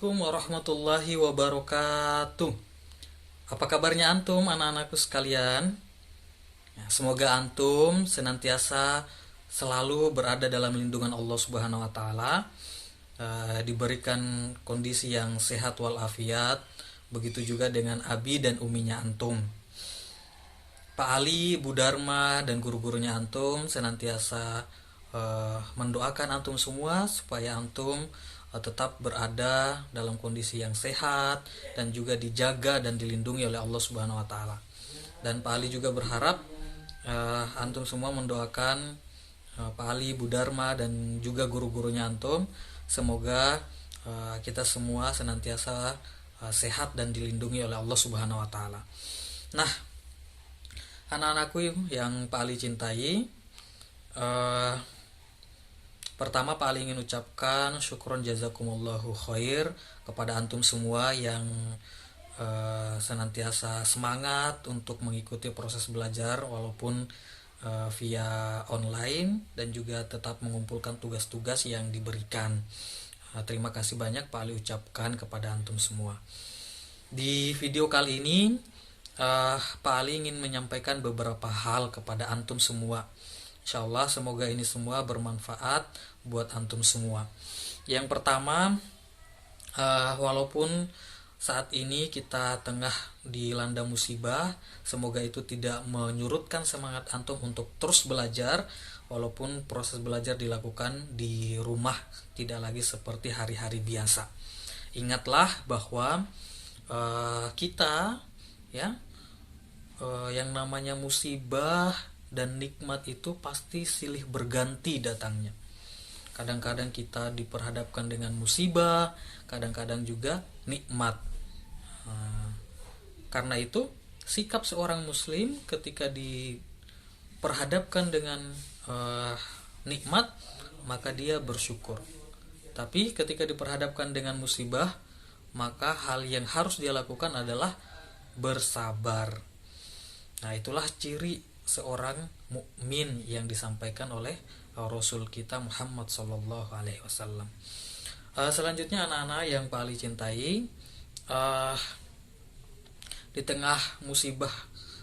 Assalamualaikum warahmatullahi wabarakatuh. Apa kabarnya antum anak-anakku sekalian? Ya, semoga antum senantiasa selalu berada dalam lindungan Allah Subhanahu wa taala, diberikan kondisi yang sehat walafiat. Begitu juga dengan abi dan uminya antum. Pak Ali, Bu Dharma, dan guru-gurunya antum senantiasa mendoakan antum semua supaya antum tetap berada dalam kondisi yang sehat dan juga dijaga dan dilindungi oleh Allah Subhanahu wa taala. Dan Pak Ali juga berharap antum semua mendoakan Pak Ali, Bu Dharma, dan juga guru-gurunya antum, semoga kita semua senantiasa sehat dan dilindungi oleh Allah Subhanahu wa taala. Nah, anak-anakku yang Pak Ali cintai, pertama Pak Ali ingin ucapkan syukron jazakumullahu khair kepada antum semua yang senantiasa semangat untuk mengikuti proses belajar walaupun via online, dan juga tetap mengumpulkan tugas-tugas yang diberikan. Terima kasih banyak Pak Ali ucapkan kepada antum semua. Di video kali ini Pak Ali ingin menyampaikan beberapa hal kepada antum semua. Insya Allah semoga ini semua bermanfaat buat antum semua. Yang pertama, walaupun saat ini kita tengah dilanda musibah, semoga itu tidak menyurutkan semangat antum untuk terus belajar, walaupun proses belajar dilakukan di rumah, tidak lagi seperti hari-hari biasa. Ingatlah bahwa kita ya, yang namanya musibah dan nikmat itu pasti silih berganti datangnya. Kadang-kadang kita diperhadapkan dengan musibah, kadang-kadang juga nikmat. Karena itu sikap seorang muslim ketika diperhadapkan dengan nikmat, maka dia bersyukur. Tapi ketika diperhadapkan dengan musibah, maka hal yang harus dia lakukan adalah bersabar. Nah, itulah ciri seorang mukmin yang disampaikan oleh Rasul kita Muhammad sallallahu alaihi wasallam. Selanjutnya anak-anak yang paling cintai, di tengah musibah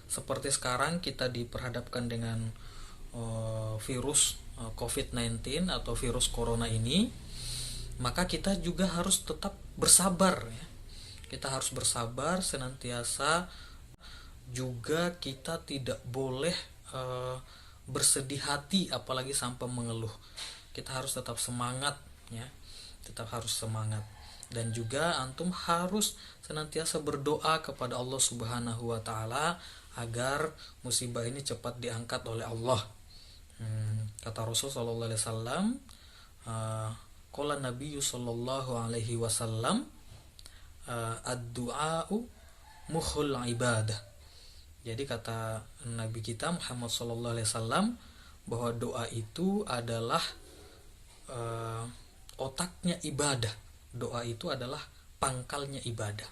seperti sekarang kita diperhadapkan dengan virus COVID-19 atau virus corona ini, maka kita juga harus tetap bersabar ya. Kita harus bersabar senantiasa. Juga kita tidak boleh bersedih hati apalagi sampai mengeluh. Kita harus tetap semangat ya. Tetap harus semangat. Dan juga antum harus senantiasa berdoa kepada Allah Subhanahu wa taala agar musibah ini cepat diangkat oleh Allah. Kata Rasul sallallahu alaihi wasallam, qala Nabi sallallahu alaihi wasallam, ad-du'a'u mukhul ibadah. Jadi kata Nabi kita Muhammad sallallahu alaihi wasallam bahwa doa itu adalah otaknya ibadah. Doa itu adalah pangkalnya ibadah.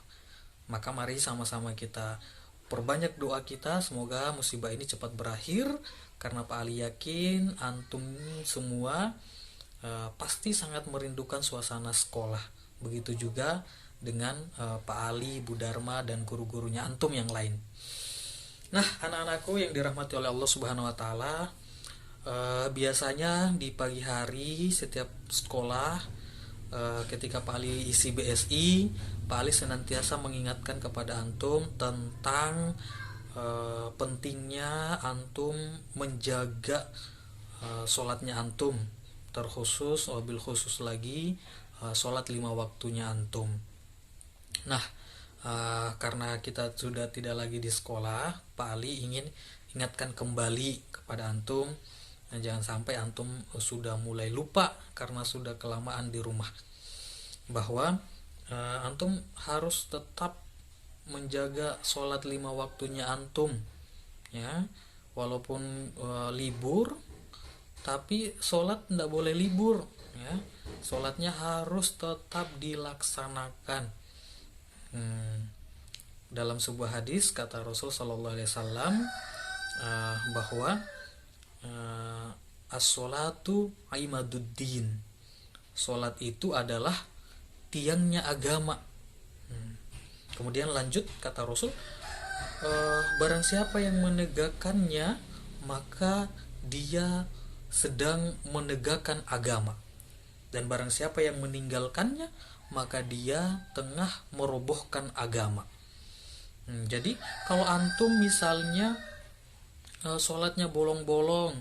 Maka mari sama-sama kita perbanyak doa kita, semoga musibah ini cepat berakhir, karena Pak Ali yakin antum semua pasti sangat merindukan suasana sekolah. Begitu juga dengan Pak Ali, Bu Dharma, dan guru-gurunya antum yang lain. Nah, anak-anakku yang dirahmati oleh Allah Subhanahu wa taala, biasanya di pagi hari setiap sekolah, ketika Pak Ali isi BSI, Pak Ali senantiasa mengingatkan kepada antum tentang pentingnya antum menjaga sholatnya antum, terkhusus wabil khusus lagi sholat 5 waktunya antum. Nah, karena kita sudah tidak lagi di sekolah, Pak Ali ingin ingatkan kembali kepada antum. Nah, jangan sampai antum sudah mulai lupa karena sudah kelamaan di rumah, bahwa antum harus tetap menjaga sholat 5 waktunya antum ya. Walaupun libur, tapi sholat tidak boleh libur ya. Sholatnya harus tetap dilaksanakan. Dalam sebuah hadis kata Rasul sallallahu alaihi wasallam bahwa as-sholatu imaduddin. Sholat itu adalah tiangnya agama. Kemudian lanjut kata Rasul, barang siapa yang menegakkannya maka dia sedang menegakkan agama, dan barang siapa yang meninggalkannya maka dia tengah merobohkan agama. Jadi kalau antum misalnya sholatnya bolong-bolong,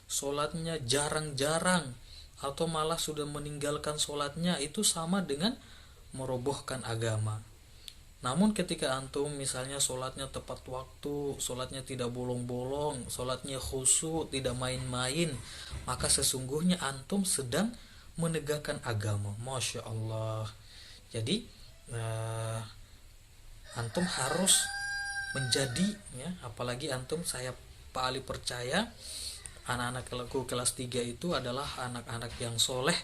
sholatnya jarang-jarang, atau malah sudah meninggalkan sholatnya, itu sama dengan merobohkan agama. Namun ketika antum misalnya sholatnya tepat waktu, sholatnya tidak bolong-bolong, sholatnya khusyuk, tidak main-main, maka sesungguhnya antum sedang menegakkan agama. Masya Allah. Jadi antum harus menjadi, ya, apalagi antum, saya Pak Ali percaya anak-anak kelas 3 itu adalah anak-anak yang soleh,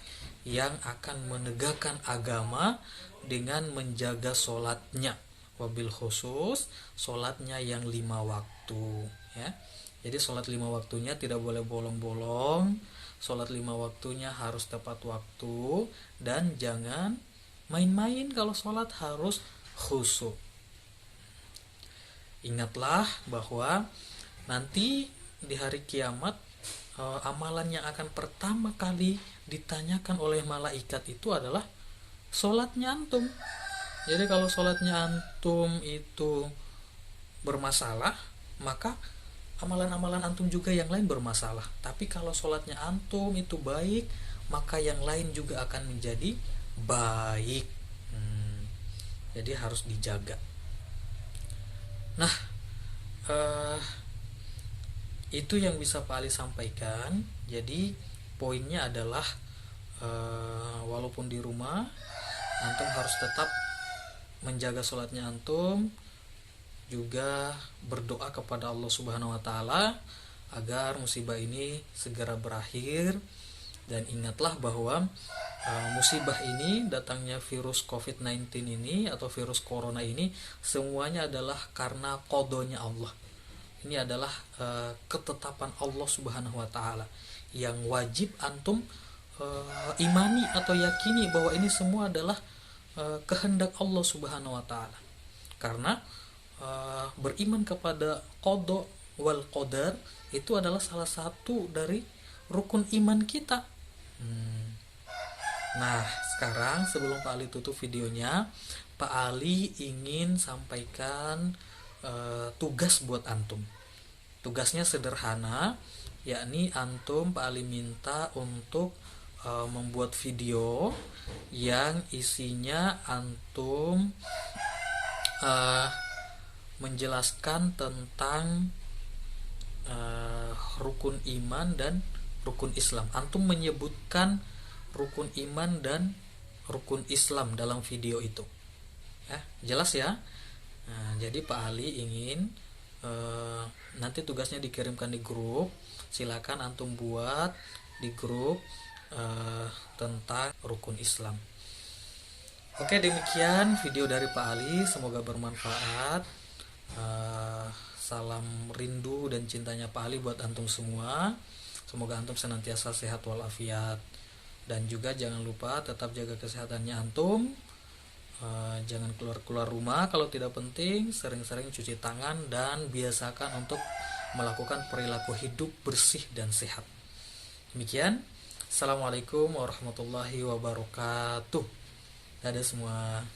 yang akan menegakkan agama dengan menjaga sholatnya, wabil khusus sholatnya yang 5 waktu, ya. Jadi sholat 5 waktunya tidak boleh bolong-bolong, sholat 5 waktunya harus tepat waktu, dan jangan main-main kalau sholat, harus khusyuk. Ingatlah bahwa nanti di hari kiamat, amalan yang akan pertama kali ditanyakan oleh malaikat itu adalah sholatnya antum. Jadi kalau sholatnya antum itu bermasalah, maka amalan-amalan antum juga yang lain bermasalah. Tapi kalau sholatnya antum itu baik, maka yang lain juga akan menjadi baik. Jadi harus dijaga. Nah, itu yang bisa Pak Ali sampaikan. Jadi poinnya adalah walaupun di rumah, antum harus tetap menjaga sholatnya antum, juga berdoa kepada Allah Subhanahu wa Ta'ala agar musibah ini segera berakhir. Dan ingatlah bahwa musibah ini, datangnya virus COVID-19 ini atau virus corona ini, semuanya adalah karena qadanya Allah. Ini adalah ketetapan Allah Subhanahu wa Ta'ala yang wajib antum imani atau yakini bahwa ini semua adalah kehendak Allah Subhanahu wa Ta'ala. Karena beriman kepada qada wal qadar itu adalah salah satu dari rukun iman kita. Nah, sekarang sebelum Pak Ali tutup videonya, Pak Ali ingin sampaikan tugas buat antum. Tugasnya sederhana, yakni antum Pak Ali minta untuk membuat video yang isinya antum menjelaskan tentang rukun iman dan rukun Islam. Antum menyebutkan rukun iman dan rukun Islam dalam video itu, ya, jelas ya. Nah, jadi Pak Ali ingin nanti tugasnya dikirimkan di grup. Silakan antum buat di grup tentang rukun Islam. Oke, demikian video dari Pak Ali, semoga bermanfaat. Salam rindu dan cintanya Pak Ali buat antum semua. Semoga antum senantiasa sehat walafiat, dan juga jangan lupa tetap jaga kesehatannya antum. Jangan keluar rumah kalau tidak penting, sering-sering cuci tangan, dan biasakan untuk melakukan perilaku hidup bersih dan sehat. Demikian, assalamualaikum warahmatullahi wabarakatuh. Dadah semua.